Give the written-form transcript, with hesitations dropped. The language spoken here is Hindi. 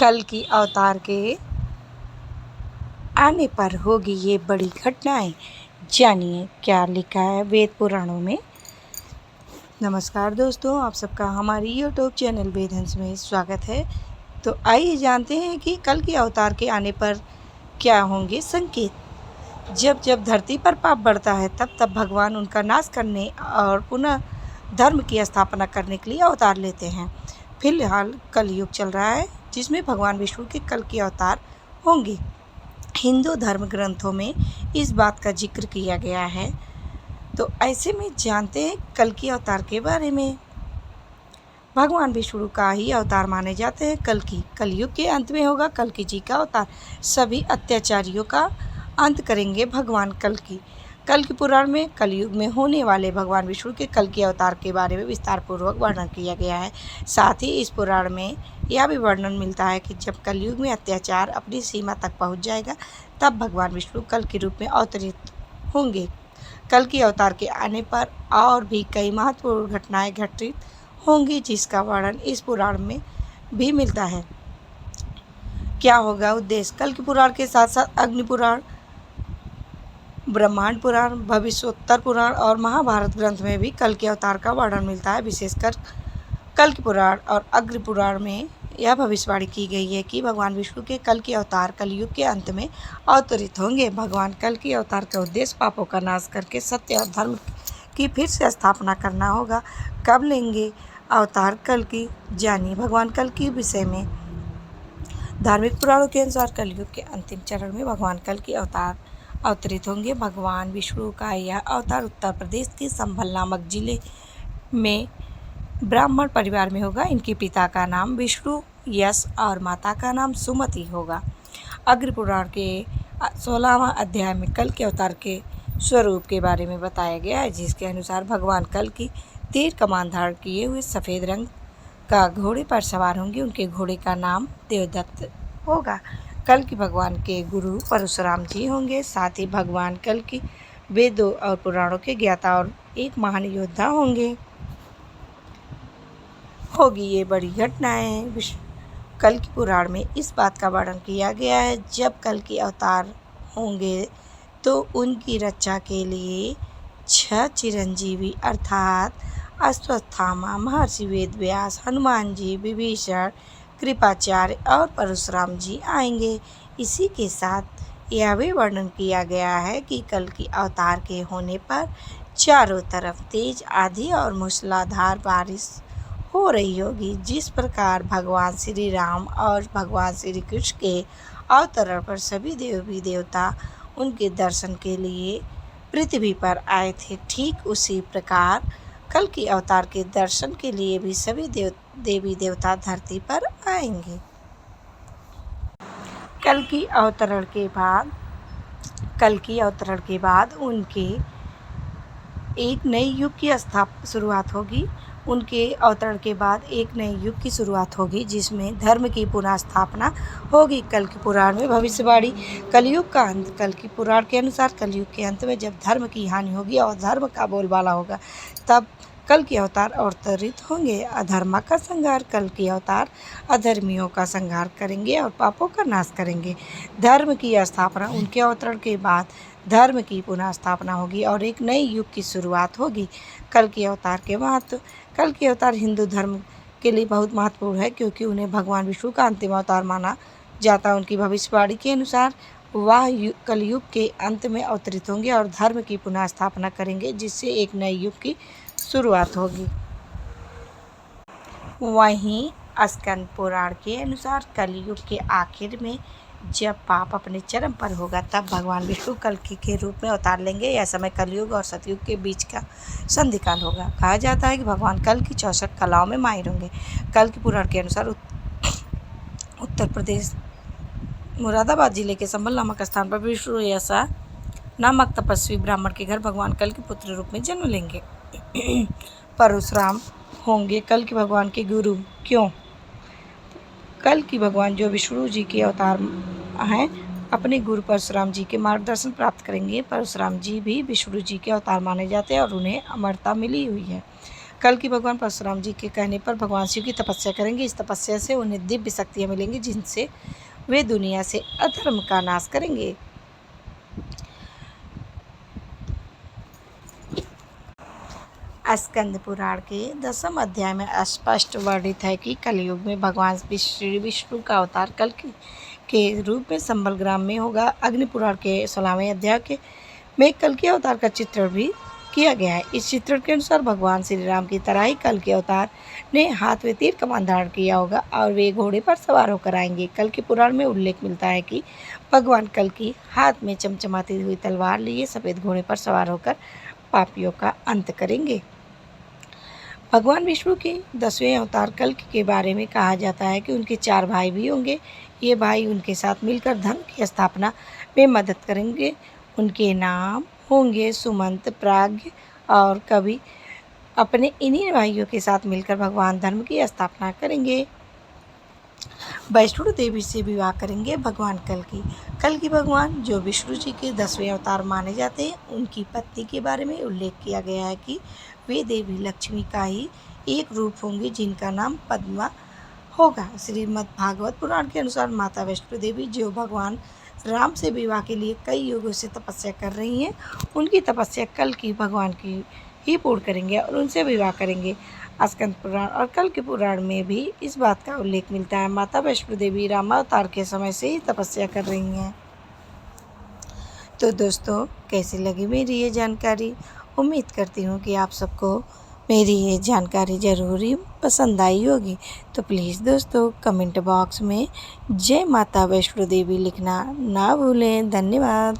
कल की अवतार के आने पर होगी ये बड़ी घटनाएं। जानिए क्या लिखा है वेद पुराणों में। नमस्कार दोस्तों, आप सबका हमारी यूट्यूब चैनल वेदहंस में स्वागत है। तो आइए जानते हैं कि कल की अवतार के आने पर क्या होंगे संकेत। जब जब धरती पर पाप बढ़ता है तब तब भगवान उनका नाश करने और पुनः धर्म की स्थापना करने के लिए अवतार लेते हैं। फिलहाल कलयुग चल रहा है जिसमें भगवान विष्णु के कल की अवतार होंगे। हिंदू धर्म ग्रंथों में इस बात का जिक्र किया गया है। तो ऐसे में जानते हैं कल की अवतार के बारे में। भगवान विष्णु का ही अवतार माने जाते हैं कलयुग के अंत में होगा कल्कि जी का अवतार। सभी अत्याचारियों का अंत करेंगे भगवान कल्कि पुराण में कलयुग में होने वाले भगवान विष्णु के कल के अवतार के बारे में विस्तार पूर्वक वर्णन किया गया है। साथ ही इस पुराण में यह भी वर्णन मिलता है कि जब कलयुग में अत्याचार अपनी सीमा तक पहुंच जाएगा तब भगवान विष्णु कल के रूप में अवतरित होंगे। कल के अवतार के आने पर और भी कई महत्वपूर्ण घटनाएं घटित होंगी जिसका वर्णन इस पुराण में भी मिलता है। क्या होगा उद्देश्य। कल के पुराण के साथ साथ अग्नि पुराण, ब्रह्मांड पुराण, भविष्योत्तर पुराण और महाभारत ग्रंथ में भी कल के अवतार का वर्णन मिलता है। विशेषकर कल के पुराण और अग्नि पुराण में यह भविष्यवाणी की गई है कि भगवान विष्णु के कल के अवतार कलयुग के अंत में अवतरित होंगे। भगवान कल के अवतार का उद्देश्य पापों का नाश करके सत्य और धर्म की फिर से स्थापना करना होगा। कब लेंगे अवतार कल की, जानिए भगवान कल के विषय में। धार्मिक पुराणों के अनुसार कलयुग के अंतिम चरण में भगवान कल के अवतार अवतरित होंगे। भगवान विष्णु का यह अवतार उत्तर प्रदेश के संभल नामक जिले में ब्राह्मण परिवार में होगा। इनके पिता का नाम विष्णु यश और माता का नाम सुमति होगा। अग्नि पुराण के 16वां अध्याय में कल के अवतार के स्वरूप के बारे में बताया गया है, जिसके अनुसार भगवान कल की तीर कमान धारण किए हुए सफ़ेद रंग का घोड़े पर सवार होंगे। उनके घोड़े का नाम देवदत्त होगा। कल की भगवान के गुरु परशुराम जी होंगे। साथ ही भगवान कल की वेदों और पुराणों के ज्ञाता और एक महान योद्धा होंगे। होगी ये बड़ी घटनाएं। कल की पुराण में इस बात का वर्णन किया गया है जब कल के अवतार होंगे तो उनकी रक्षा के लिए 6 चिरंजीवी अर्थात अश्वत्थामा, महर्षि वेदव्यास, हनुमान जी, विभीषण, कृपाचार्य और परशुराम जी आएंगे। इसी के साथ यह भी वर्णन किया गया है कि कल की अवतार के होने पर चारों तरफ तेज आंधी और मूसलाधार बारिश हो रही होगी। जिस प्रकार भगवान श्री राम और भगवान श्री कृष्ण के अवतरण पर सभी देवी देवता उनके दर्शन के लिए पृथ्वी पर आए थे, ठीक उसी प्रकार कल की अवतार के दर्शन के लिए भी सभी देवी देवता धरती पर आएंगे। कल की अवतरण के बाद उनके एक नए युग की शुरुआत होगी। उनके अवतरण के बाद एक नए युग की शुरुआत होगी जिसमें धर्म की पुनः स्थापना होगी। कल के पुराण में भविष्यवाणी कलयुग का अंत। कल के पुराण के अनुसार कलयुग के अंत में जब धर्म की हानि होगी और धर्म का बोलबाला होगा तब कल के अवतार अवतरित होंगे। अधर्म का संहार। कल के अवतार अधर्मियों का संहार करेंगे और पापों का नाश करेंगे। धर्म की स्थापना। उनके अवतरण के बाद धर्म की पुनः स्थापना होगी और एक नए युग की शुरुआत होगी। कल के अवतार के महत्व। कल के अवतार हिंदू धर्म के लिए बहुत महत्वपूर्ण है क्योंकि उन्हें भगवान विष्णु का अंतिम अवतार माना जाता है। उनकी भविष्यवाणी के अनुसार वह कलयुग के अंत में अवतरित होंगे और धर्म की पुनः स्थापना करेंगे जिससे एक नए युग की शुरुआत होगी। वहीं स्कंद पुराण के अनुसार कलयुग के आखिर में जब पाप अपने चरम पर होगा तब भगवान विष्णु कल्कि के रूप में अवतार लेंगे। यह समय कलयुग और सतयुग के बीच का संधिकाल होगा। कहा जाता है कि भगवान कल की 64 कलाओं में माहिर होंगे। कल के पुराण के अनुसार उत्तर प्रदेश मुरादाबाद जिले के संभल नामक स्थान पर विष्णु यशा नामक तपस्वी ब्राह्मण के घर भगवान कल के पुत्र रूप में जन्म लेंगे। परशुराम होंगे कल के भगवान के गुरु। क्यों? कल की भगवान जो विष्णु जी के अवतार हैं अपने गुरु परशुराम जी के मार्गदर्शन प्राप्त करेंगे। परशुराम जी भी विष्णु जी के अवतार माने जाते हैं और उन्हें अमरता मिली हुई है। कल की भगवान परशुराम जी के कहने पर भगवान शिव की तपस्या करेंगे। इस तपस्या से उन्हें दिव्य शक्तियाँ मिलेंगी, जिनसे वे दुनिया से अधर्म का नाश करेंगे। स्कंद पुराण के 10वें अध्याय में स्पष्ट वर्णित है कि कलयुग में भगवान श्री विष्णु का अवतार कल के रूप में संबल ग्राम में होगा। अग्नि पुराण के 16वें अध्याय में कल के अवतार का चित्रण भी किया गया है। इस चित्रण के अनुसार भगवान श्री राम की तरह ही कल के अवतार ने हाथ में तीर कमान धारण किया होगा और वे घोड़े पर सवार होकर आएंगे। कल के पुराण में उल्लेख मिलता है कि भगवान कल की हाथ में चमचमाती हुई तलवार लिए सफ़ेद घोड़े पर सवार होकर पापियों का अंत करेंगे। भगवान विष्णु के 10वें अवतार कल के बारे में कहा जाता है कि उनके 4 भाई भी होंगे। ये भाई उनके साथ मिलकर धर्म की स्थापना में मदद करेंगे। उनके नाम होंगे सुमंत, प्राज्ञ और कवि। अपने इन्हीं भाइयों के साथ मिलकर भगवान धर्म की स्थापना करेंगे। वैष्णो देवी से विवाह करेंगे भगवान कल की भगवान जो विष्णु जी के 10वें अवतार माने जाते हैं, उनकी पत्नी के बारे में उल्लेख किया गया है कि वे देवी लक्ष्मी का ही एक रूप होंगी, जिनका नाम पद्मा होगा। श्रीमद् भागवत पुराण के अनुसार माता वैष्णो देवी जो भगवान राम से विवाह के लिए कई युगों से तपस्या कर रही हैं, उनकी तपस्या कल की भगवान की ही पूर्ण करेंगे और उनसे विवाह करेंगे। स्कंद पुराण और कल के पुराण में भी इस बात का उल्लेख मिलता है। माता वैष्णो देवी रामावतार के समय से ही तपस्या कर रही हैं। तो दोस्तों, कैसी लगी मेरी ये जानकारी? उम्मीद करती हूँ कि आप सबको मेरी ये जानकारी ज़रूर ही पसंद आई होगी। तो प्लीज़ दोस्तों, कमेंट बॉक्स में जय माता वैष्णो देवी लिखना ना भूलें। धन्यवाद।